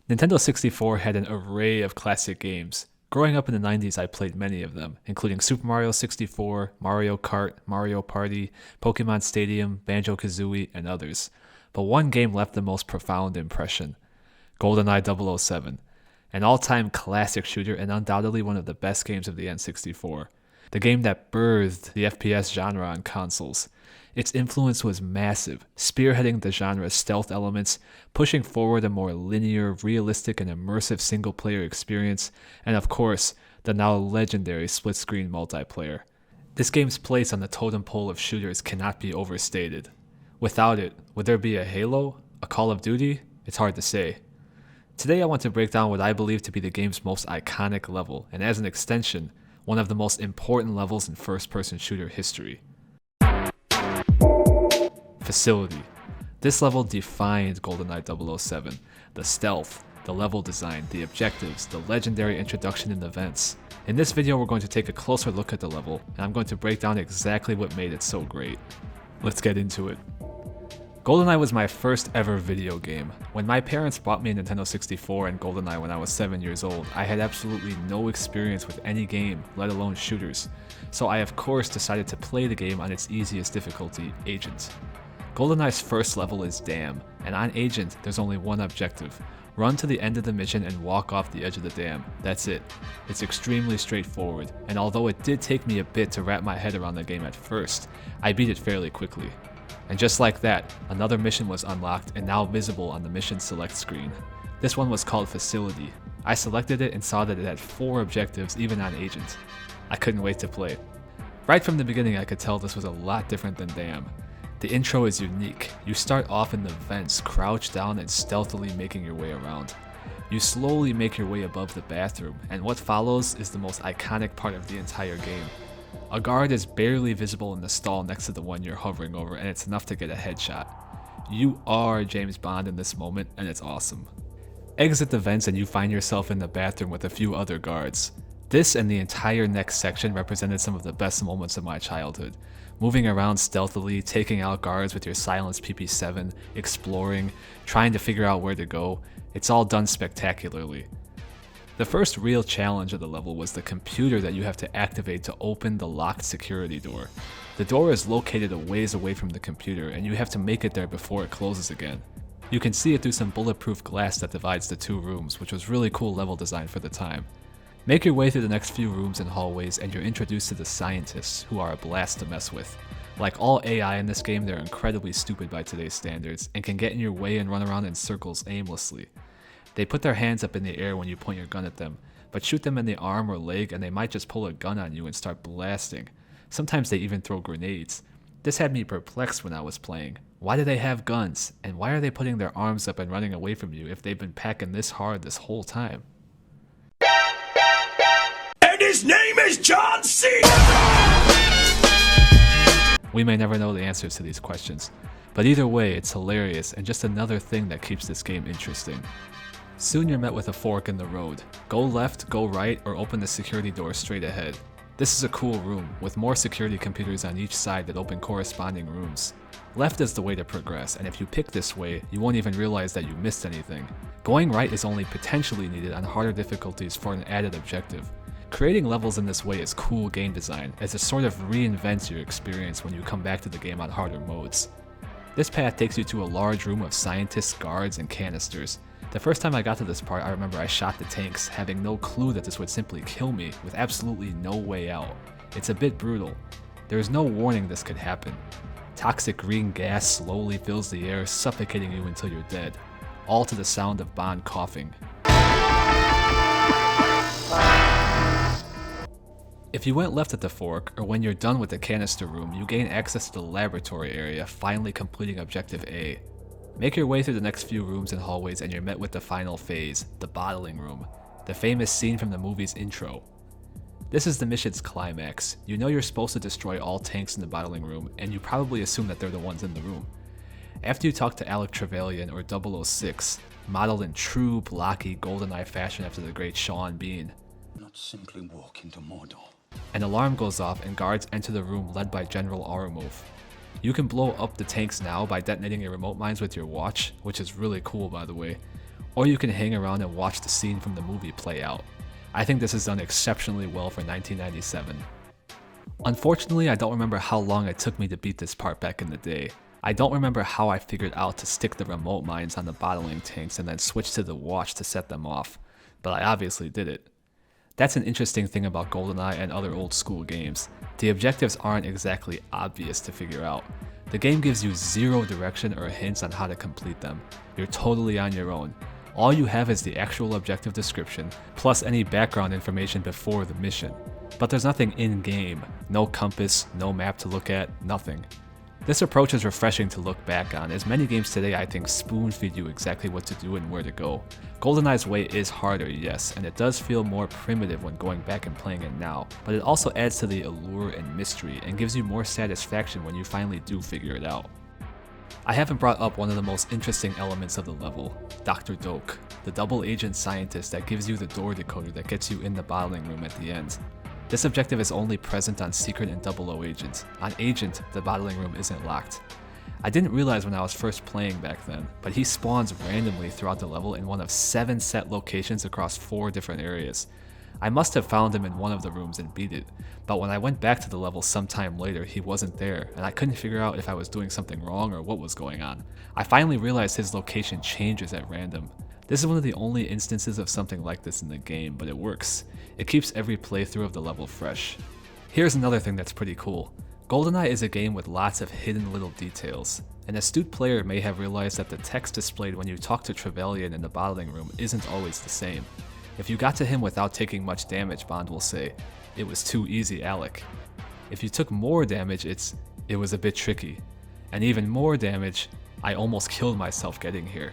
Nintendo 64 had an array of classic games. Growing up in the 90s, I played many of them, including Super Mario 64, Mario Kart, Mario Party, Pokemon Stadium, Banjo-Kazooie, and others. But one game left the most profound impression: Goldeneye 007, an all-time classic shooter and undoubtedly one of the best games of the N64. The game that birthed the FPS genre on consoles. Its influence was massive, spearheading the genre's stealth elements, pushing forward a more linear, realistic, and immersive single-player experience, and of course, the now legendary split-screen multiplayer. This game's place on the totem pole of shooters cannot be overstated. Without it, would there be a Halo? A Call of Duty? It's hard to say. Today I want to break down what I believe to be the game's most iconic level, and as an extension, one of the most important levels in first-person shooter history. Facility. This level defined GoldenEye 007. The stealth, the level design, the objectives, the legendary introduction and events. In this video we're going to take a closer look at the level, and I'm going to break down exactly what made it so great. Let's get into it. GoldenEye was my first ever video game. When my parents bought me a Nintendo 64 and GoldenEye when I was 7 years old, I had absolutely no experience with any game, let alone shooters. So I of course decided to play the game on its easiest difficulty, Agent. GoldenEye's first level is Dam, and on Agent there's only one objective: run to the end of the mission and walk off the edge of the dam. That's it. It's extremely straightforward, and although it did take me a bit to wrap my head around the game at first, I beat it fairly quickly. And just like that, another mission was unlocked and now visible on the mission select screen. This one was called Facility. I selected it and saw that it had 4 objectives even on Agent. I couldn't wait to play. Right from the beginning I could tell this was a lot different than Dam. The intro is unique. You start off in the vents, crouched down and stealthily making your way around. You slowly make your way above the bathroom, and what follows is the most iconic part of the entire game. A guard is barely visible in the stall next to the one you're hovering over, and it's enough to get a headshot. You are James Bond in this moment, and it's awesome. Exit the vents and you find yourself in the bathroom with a few other guards. This and the entire next section represented some of the best moments of my childhood. Moving around stealthily, taking out guards with your silenced PP7, exploring, trying to figure out where to go, it's all done spectacularly. The first real challenge of the level was the computer that you have to activate to open the locked security door. The door is located a ways away from the computer and you have to make it there before it closes again. You can see it through some bulletproof glass that divides the 2 rooms, which was really cool level design for the time. Make your way through the next few rooms and hallways and you're introduced to the scientists, who are a blast to mess with. Like all AI in this game, they're incredibly stupid by today's standards and can get in your way and run around in circles aimlessly. They put their hands up in the air when you point your gun at them, but shoot them in the arm or leg and they might just pull a gun on you and start blasting. Sometimes they even throw grenades. This had me perplexed when I was playing. Why do they have guns? And why are they putting their arms up and running away from you if they've been packing this hard this whole time? And his name is John C. We may never know the answers to these questions, but either way, it's hilarious and just another thing that keeps this game interesting. Soon you're met with a fork in the road. Go left, go right, or open the security door straight ahead. This is a cool room, with more security computers on each side that open corresponding rooms. Left is the way to progress, and if you pick this way, you won't even realize that you missed anything. Going right is only potentially needed on harder difficulties for an added objective. Creating levels in this way is cool game design, as it sort of reinvents your experience when you come back to the game on harder modes. This path takes you to a large room of scientists, guards, and canisters. The first time I got to this part, I remember I shot the tanks, having no clue that this would simply kill me, with absolutely no way out. It's a bit brutal. There is no warning this could happen. Toxic green gas slowly fills the air, suffocating you until you're dead, all to the sound of Bond coughing. If you went left at the fork, or when you're done with the canister room, you gain access to the laboratory area, finally completing Objective A. Make your way through the next few rooms and hallways and you're met with the final phase, the bottling room, the famous scene from the movie's intro. This is the mission's climax. You know you're supposed to destroy all tanks in the bottling room, and you probably assume that they're the ones in the room. After you talk to Alec Trevelyan, or 006, modeled in true blocky GoldenEye fashion after the great Sean Bean, Not simply walk into Mordor. an alarm goes off and guards enter the room led by General Arumov. You can blow up the tanks now by detonating your remote mines with your watch, which is really cool by the way. or you can hang around and watch the scene from the movie play out. I think this is done exceptionally well for 1997. Unfortunately, I don't remember how long it took me to beat this part back in the day. I don't remember how I figured out to stick the remote mines on the bottling tanks and then switch to the watch to set them off, but I obviously did it. That's an interesting thing about Goldeneye and other old school games. The objectives aren't exactly obvious to figure out. The game gives you zero direction or hints on how to complete them. You're totally on your own. All you have is the actual objective description, plus any background information before the mission. But there's nothing in-game, no compass, no map to look at, nothing. This approach is refreshing to look back on, as many games today I think spoon-feed you exactly what to do and where to go. GoldenEye's way is harder, yes, and it does feel more primitive when going back and playing it now, but it also adds to the allure and mystery and gives you more satisfaction when you finally do figure it out. I haven't brought up one of the most interesting elements of the level, Dr. Doak, the double agent scientist that gives you the door decoder that gets you in the bottling room at the end. This objective is only present on Secret and 00 Agent. On Agent, the bottling room isn't locked. I didn't realize when I was first playing back then, but he spawns randomly throughout the level in one of 7 set locations across 4 different areas. I must have found him in one of the rooms and beat it, but when I went back to the level sometime later, he wasn't there, and I couldn't figure out if I was doing something wrong or what was going on. I finally realized his location changes at random. This is one of the only instances of something like this in the game, but it works. It keeps every playthrough of the level fresh. Here's another thing that's pretty cool. Goldeneye is a game with lots of hidden little details. An astute player may have realized that the text displayed when you talk to Trevelyan in the bottling room isn't always the same. If you got to him without taking much damage, Bond will say, "It was too easy, Alec." If you took more damage, "It was a bit tricky." And even more damage, "I almost killed myself getting here."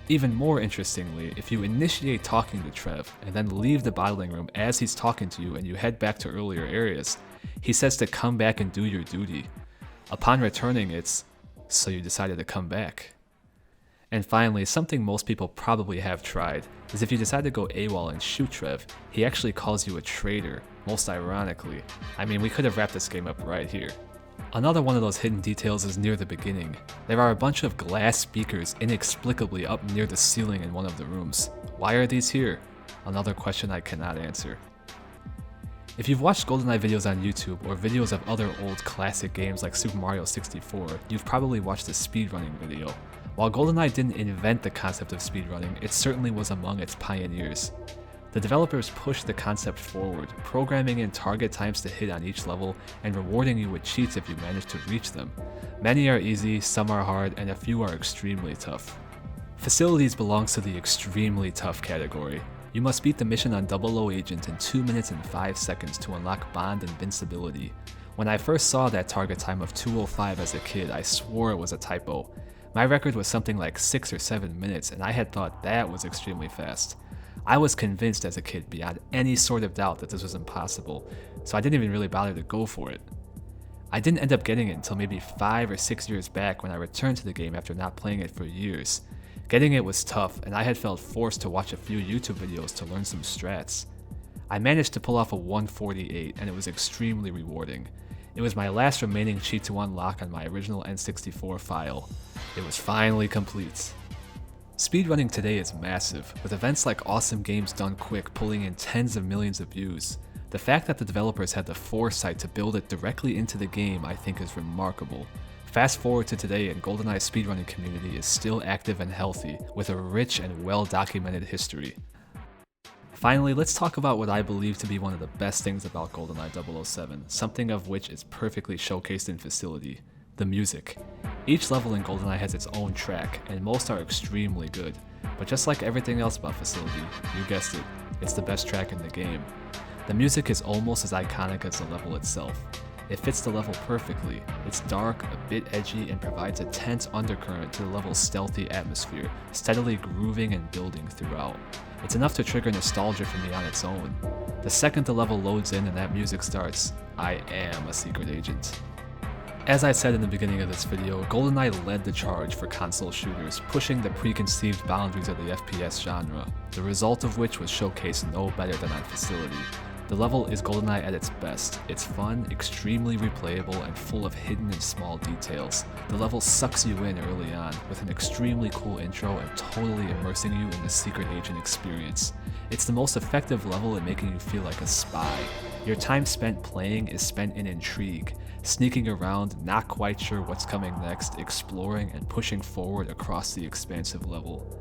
Even more interestingly, if you initiate talking to Trev and then leave the bottling room as he's talking to you and you head back to earlier areas, he says to come back and do your duty. Upon returning, it's, "So you decided to come back." And finally, something most people probably have tried, is if you decide to go AWOL and shoot Trev, he actually calls you a traitor, most ironically. I mean, we could have wrapped this game up right here. Another one of those hidden details is near the beginning. There are a bunch of glass speakers inexplicably up near the ceiling in one of the rooms. Why are these here? Another question I cannot answer. If you've watched GoldenEye videos on YouTube or videos of other old classic games like Super Mario 64, you've probably watched the speedrunning video. While GoldenEye didn't invent the concept of speedrunning, it certainly was among its pioneers. The developers pushed the concept forward, programming in target times to hit on each level and rewarding you with cheats if you manage to reach them. Many are easy, some are hard, and a few are extremely tough. Facilities belongs to the extremely tough category. You must beat the mission on 00 Agent in 2 minutes and 5 seconds to unlock Bond Invincibility. When I first saw that target time of 2:05 as a kid, I swore it was a typo. My record was something like 6 or 7 minutes, and I had thought that was extremely fast. I was convinced as a kid beyond any sort of doubt that this was impossible, so I didn't even really bother to go for it. I didn't end up getting it until maybe 5 or 6 years back when I returned to the game after not playing it for years. Getting it was tough, and I had felt forced to watch a few YouTube videos to learn some strats. I managed to pull off a 148, and it was extremely rewarding. It was my last remaining cheat to unlock on my original N64 file. It was finally complete. Speedrunning today is massive, with events like Awesome Games Done Quick pulling in tens of millions of views. The fact that the developers had the foresight to build it directly into the game I think is remarkable. Fast forward to today and GoldenEye's speedrunning community is still active and healthy, with a rich and well-documented history. Finally, let's talk about what I believe to be one of the best things about GoldenEye 007, something of which is perfectly showcased in Facility: the music. Each level in GoldenEye has its own track, and most are extremely good. But just like everything else about Facility, you guessed it, it's the best track in the game. The music is almost as iconic as the level itself. It fits the level perfectly. It's dark, a bit edgy, and provides a tense undercurrent to the level's stealthy atmosphere, steadily grooving and building throughout. It's enough to trigger nostalgia for me on its own. The second the level loads in and that music starts, I am a secret agent. As I said in the beginning of this video, GoldenEye led the charge for console shooters, pushing the preconceived boundaries of the FPS genre, the result of which was showcased no better than on Facility. The level is Goldeneye at its best. It's fun, extremely replayable, and full of hidden and small details. The level sucks you in early on, with an extremely cool intro and totally immersing you in the secret agent experience. It's the most effective level at making you feel like a spy. Your time spent playing is spent in intrigue, sneaking around, not quite sure what's coming next, exploring, and pushing forward across the expansive level.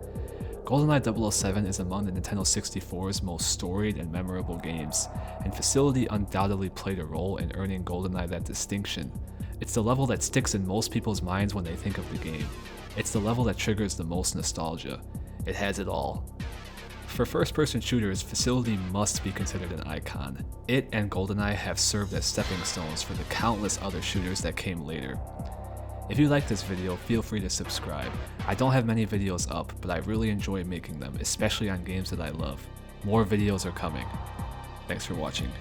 Goldeneye 007 is among the Nintendo 64's most storied and memorable games, and Facility undoubtedly played a role in earning Goldeneye that distinction. It's the level that sticks in most people's minds when they think of the game. It's the level that triggers the most nostalgia. It has it all. For first-person shooters, Facility must be considered an icon. It and Goldeneye have served as stepping stones for the countless other shooters that came later. If you like this video, feel free to subscribe. I don't have many videos up, but I really enjoy making them, especially on games that I love. More videos are coming. Thanks for watching.